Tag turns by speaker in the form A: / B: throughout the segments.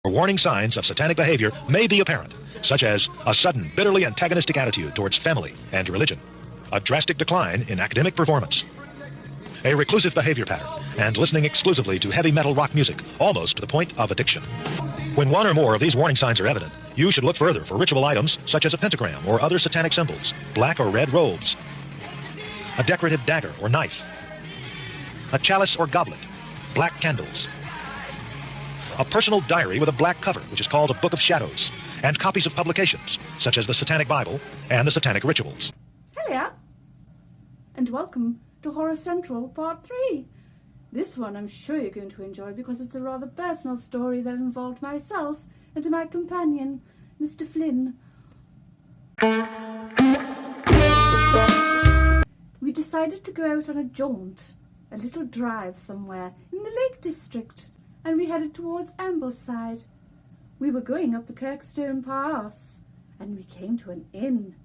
A: Warning signs of satanic behavior may be apparent, such as a sudden, bitterly antagonistic attitude towards family and religion, a drastic decline in academic performance, a reclusive behavior pattern, and listening exclusively to heavy metal rock music, almost to the point of addiction. When one or more of these warning signs are evident, you should look further for ritual items such as a pentagram or other satanic symbols, black or red robes, a decorative dagger or knife, a chalice or goblet, black candles, a personal diary with a black cover, which is called a Book of Shadows, and copies of publications, such as the Satanic Bible and the Satanic Rituals.
B: Hello, and welcome to Horror Central Part 3. This one I'm sure you're going to enjoy because it's a rather personal story that involved myself and my companion, Mr. Flynn. We decided to go out on a jaunt, a little drive somewhere in the Lake District, and we headed towards Ambleside. We were going up the Kirkstone Pass, and we came to an inn.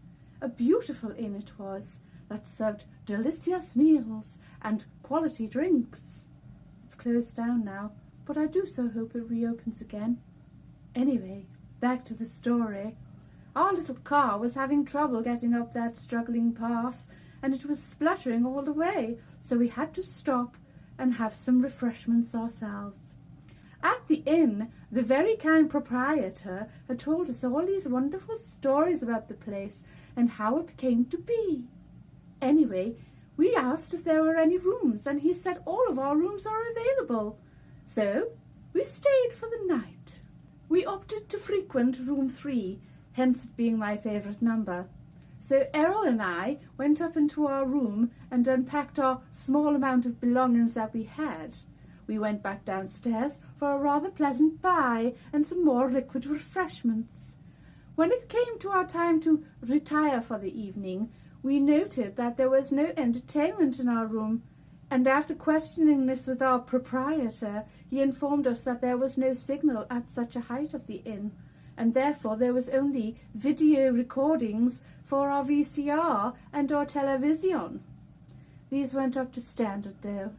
B: A beautiful inn it was, that served delicious meals and quality drinks. It's closed down now, but I do so hope it reopens again. Anyway, back to the story. Our little car was having trouble getting up that struggling pass, and it was spluttering all the way, so we had to stop and have some refreshments ourselves. At the inn, the very kind proprietor had told us all these wonderful stories about the place and how it came to be. Anyway, we asked if there were any rooms, and he said all of our rooms are available. So we stayed for the night. We opted to frequent room 3, hence it being my favourite number. So Errol and I went up into our room and unpacked our small amount of belongings that we had. We went back downstairs for a rather pleasant bye and some more liquid refreshments. When it came to our time to retire for the evening, we noted that there was no entertainment in our room, and after questioning this with our proprietor, he informed us that there was no signal at such a height of the inn, and therefore there was only video recordings for our VCR and our television. These weren't up to standard, though.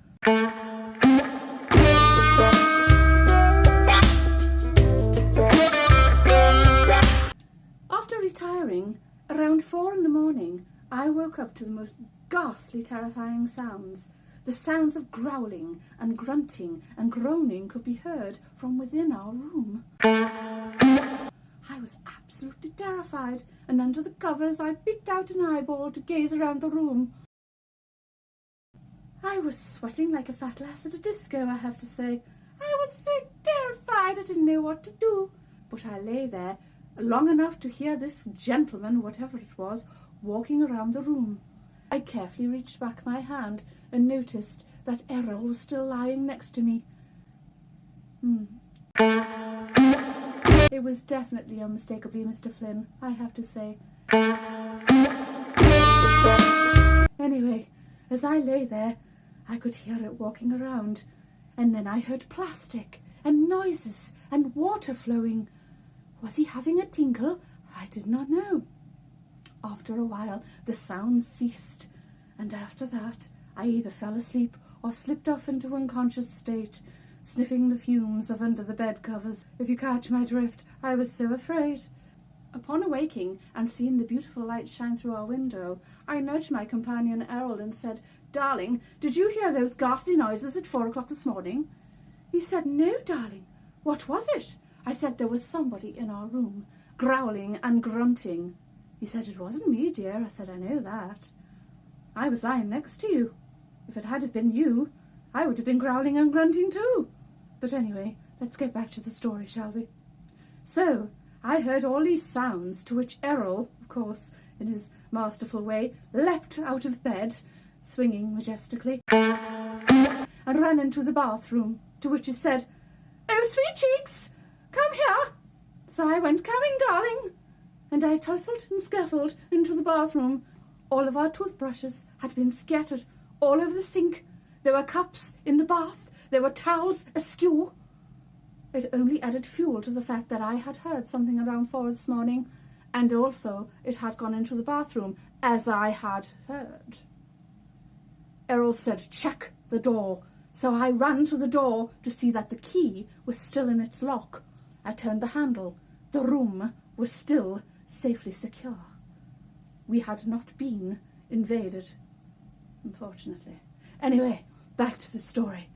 B: After retiring, around 4 in the morning, I woke up to the most ghastly, terrifying sounds. The sounds of growling and grunting and groaning could be heard from within our room. I was absolutely terrified, and under the covers I picked out an eyeball to gaze around the room. I was sweating like a fat lass at a disco, I have to say. I was so terrified I didn't know what to do. But I lay there long enough to hear this gentleman, whatever it was, walking around the room. I carefully reached back my hand and noticed that Errol was still lying next to me. It was definitely unmistakably Mr. Flynn, I have to say. Anyway, as I lay there, I could hear it walking around, and then I heard plastic and noises and water flowing. Was he having a tinkle? I did not know. After a while, the sounds ceased, and after that, I either fell asleep or slipped off into unconscious state, sniffing the fumes of under the bed covers. If you catch my drift, I was so afraid. Upon awaking and seeing the beautiful light shine through our window, I nudged my companion Errol and said, "Darling, did you hear those ghastly noises at 4 o'clock this morning?" He said, "No, darling. What was it?" I said there was somebody in our room, growling and grunting. He said, "It wasn't me, dear." I said, "I know that. I was lying next to you. If it had have been you, I would have been growling and grunting too. But anyway, let's get back to the story, shall we?" So, I heard all these sounds, to which Errol, of course, in his masterful way, leapt out of bed, swinging majestically, and ran into the bathroom, to which he said, "Oh, sweet cheeks, come here." So I went, "Coming, darling," and I tussled and scuffled into the bathroom. All of our toothbrushes had been scattered all over the sink. There were cups in the bath. There were towels askew. It only added fuel to the fact that I had heard something around 4 this morning, and also it had gone into the bathroom, as I had heard. Errol said, "Check the door." So I ran to the door to see that the key was still in its lock. I turned the handle. The room was still safely secure. We had not been invaded, unfortunately. Anyway, back to the story.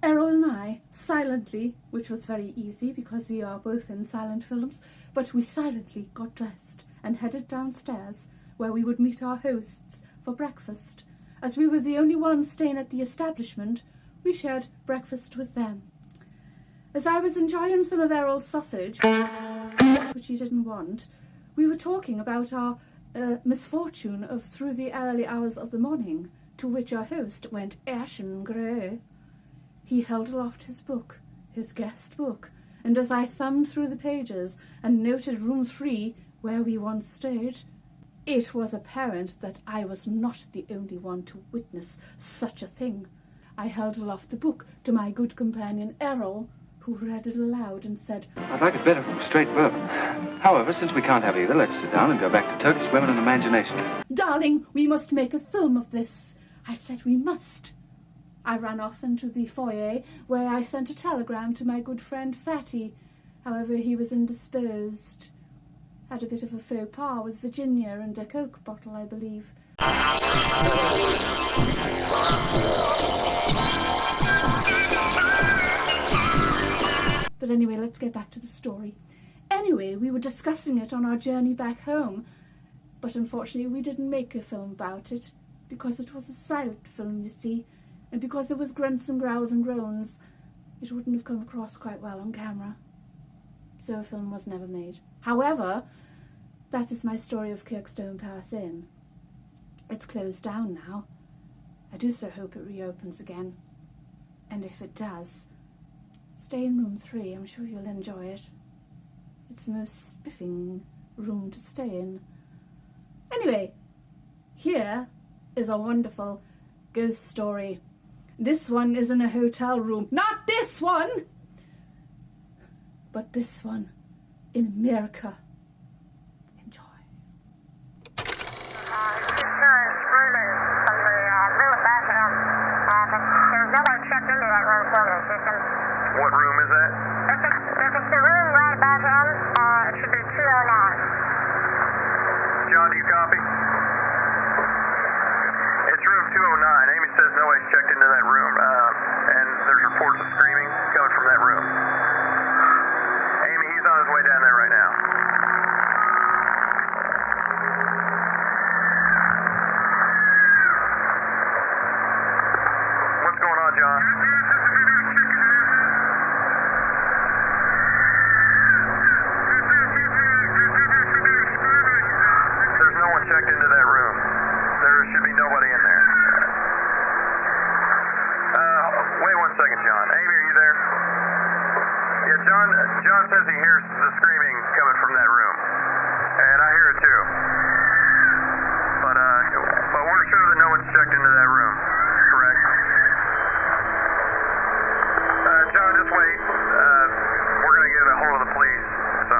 B: Errol and I silently, which was very easy because we are both in silent films, but we silently got dressed and headed downstairs where we would meet our hosts for breakfast. As we were the only ones staying at the establishment, we shared breakfast with them. As I was enjoying some of Errol's sausage, which he didn't want, we were talking about our misfortune of through the early hours of the morning, to which our host went ashen grey. He held aloft his book, his guest book, and as I thumbed through the pages and noted room 3 where we once stayed, it was apparent that I was not the only one to witness such a thing. I held aloft the book to my good companion Errol, who read it aloud and said,
C: I'd like it better from straight bourbon. However, since we can't have either, let's sit down and go back to Turkish women and imagination.
B: Darling, we must make a film of this. I said we must. I ran off into the foyer, where I sent a telegram to my good friend Fatty. However, he was indisposed. Had a bit of a faux pas with Virginia and a Coke bottle, I believe. But anyway, let's get back to the story. Anyway, we were discussing it on our journey back home, but unfortunately we didn't make a film about it, because it was a silent film, you see, and because it was grunts and growls and groans, it wouldn't have come across quite well on camera. So a film was never made. However, that is my story of Kirkstone Palace Inn. It's closed down now. I do so hope it reopens again. And if it does, stay in room 3, I'm sure you'll enjoy it. It's the most spiffing room to stay in. Anyway, here is a wonderful ghost story. This one is in a hotel room. Not this one! But this one in America. Enjoy.
D: What room is that? If it's the room right above him, it should be 209.
A: John, do you copy? It's room 209. Amy says nobody's checked into that room, and there's reports of screaming coming from that room. Amy, he's on his way down there right now. What's going on, John? Checked into that room. There should be nobody in there. Wait 1 second, John. Amy, are you there? Yeah, John says he hears the screaming coming from that room. And I hear it too. But we're sure that no one's checked into that room. Correct? John, just wait. We're going to get a hold of the police. So,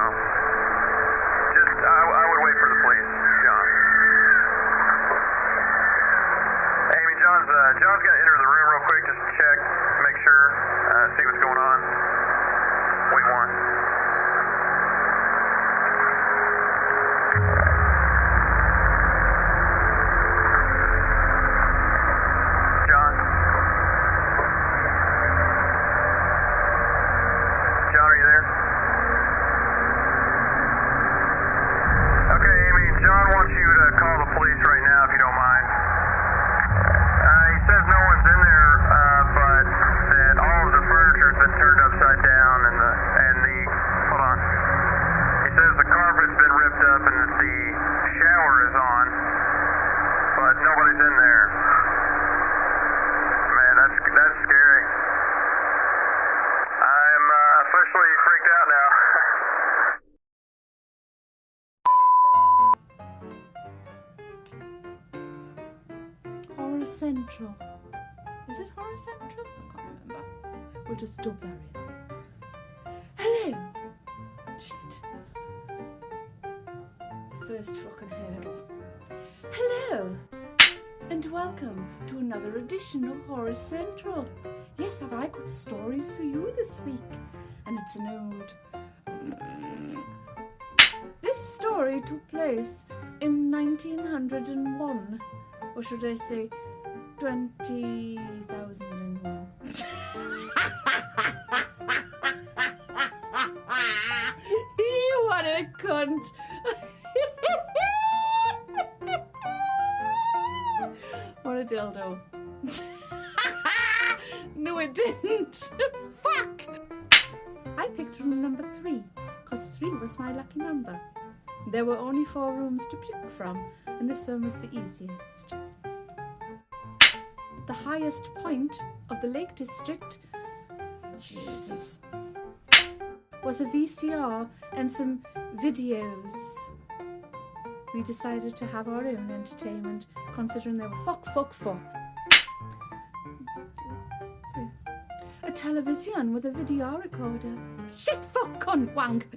A: I would wait for the police, John. Amy, John's going to enter the room real quick, just to check, make sure, see what's going on. Wait 1.
B: Central. Is it Horror Central? I can't remember. We'll just dub that in. Hello! Shit. The first fucking hurdle. Hello! And welcome to another edition of Horror Central. Yes, have I got stories for you this week? And it's an old story took place in 1901. Or should I say 20,001? What a cunt! What a dildo. No, it didn't. Fuck! I picked room number 3, because 3 was my lucky number. There were only 4 rooms to pick from, and this one was the easiest. The highest point of the Lake District, Jesus, was a VCR and some videos. We decided to have our own entertainment, considering they were fuck. A television with a video recorder. Shit, fuck, cunt, wank.